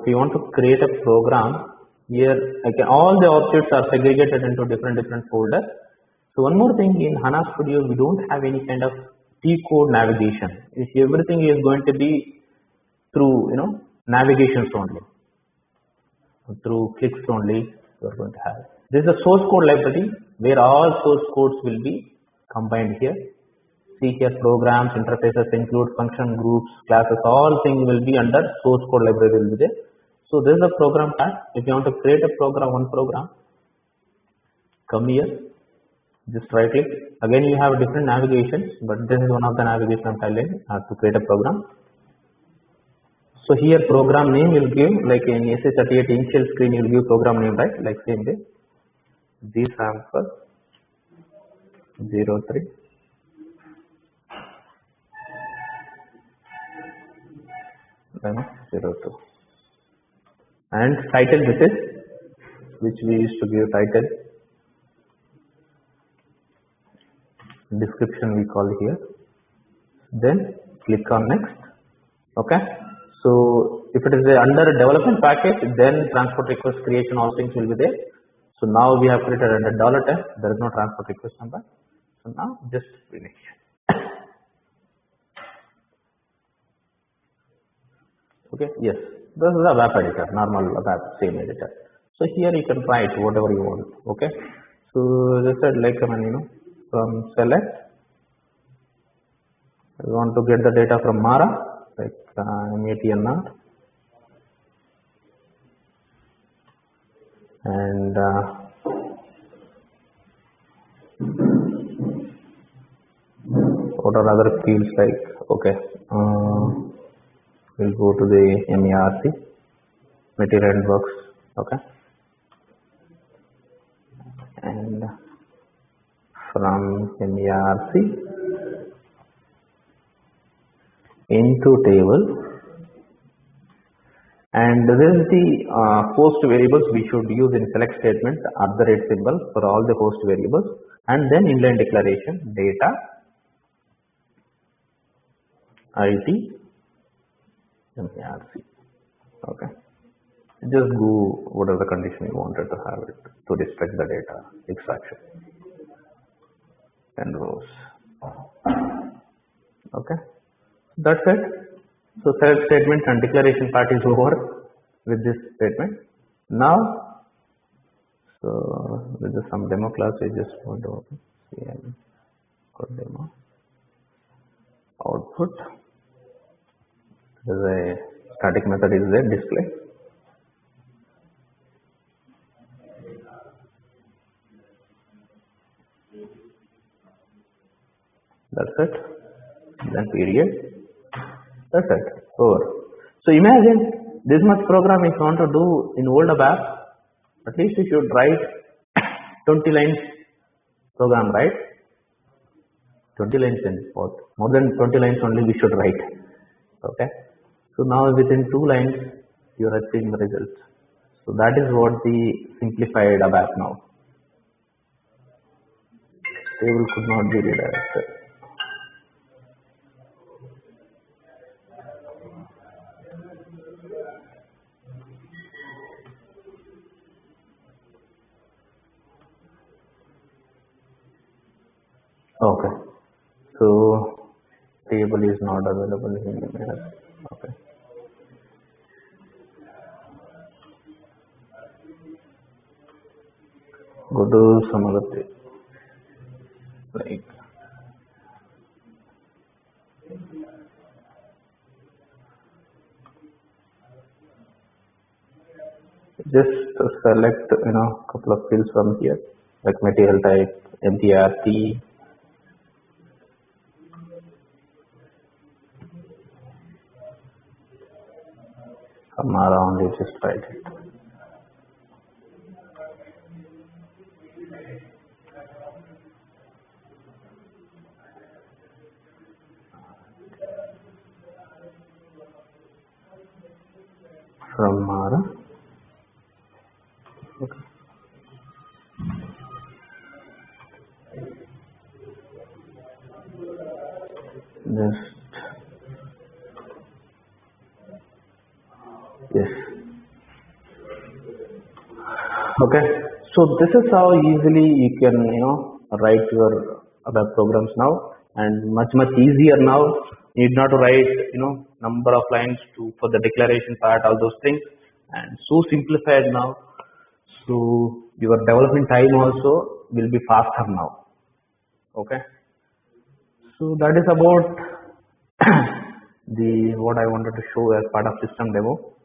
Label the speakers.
Speaker 1: if you want to create a program, here again all the objects are segregated into different folders. So one more thing, in HANA Studio we don't have any kind of T-code navigation. Everything is going to be through navigations only, through clicks only you are going to have. This is a source code library where all source codes will be combined here. See here, programs, interfaces, include function, groups, classes, all things will be under source code library will be there. So this is a program tab. If you want to create a program, one program, come here, just right click. Again you have different navigations, but this is one of the navigation I'm telling to create a program. So here program name will give, like in SA38 initial screen you will give program name, right? Like same way. G sample 03 02, and title, this is which we used to give title. Description we call here. Then click on next. Okay. So if it is under a development package, then transport request creation, all things will be there. So now we have created under $10. There is no transport request number. So now just finish. Okay. Yes. This is a web editor, normal web same editor. So here you can write whatever you want. Okay. So just like from select, we want to get the data from Mara, like MATNR, and what are other fields like, okay, we'll go to the MERC, material and works, okay, and from MERC into table, and this is the host variables we should use in select statement, @ symbol for all the host variables, and then inline declaration, data, IT, MERC, okay. Just go whatever the condition you wanted to have it to restrict the data extraction and rows. Okay, that's it. So select statement and declaration part is over with this statement. Now, so with some demo class, we just want to open CM code demo output. There is a static method is there, display. That's it. Then period. That's it. Over. So imagine this much program if you want to do in old ABAP, at least you should write 20 lines program, right? 20 lines in both. More than 20 lines only we should write. Okay. So now within 2 lines you are achieving the results. So that is what the simplified ABAP now. Table could not be redirected. Okay, so table is not available here. Okay. Go to some other page. Like just select couple of fields from here, like material type, MTRT. Come around, you just write it. From Mara. Okay. Just yes. Okay, so this is how easily you can write your web programs now, and much easier now. You need not to write number of lines to for the declaration part, all those things, and so simplified now. So your development time also will be faster now. Okay, so that is about the what I wanted to show as part of system demo.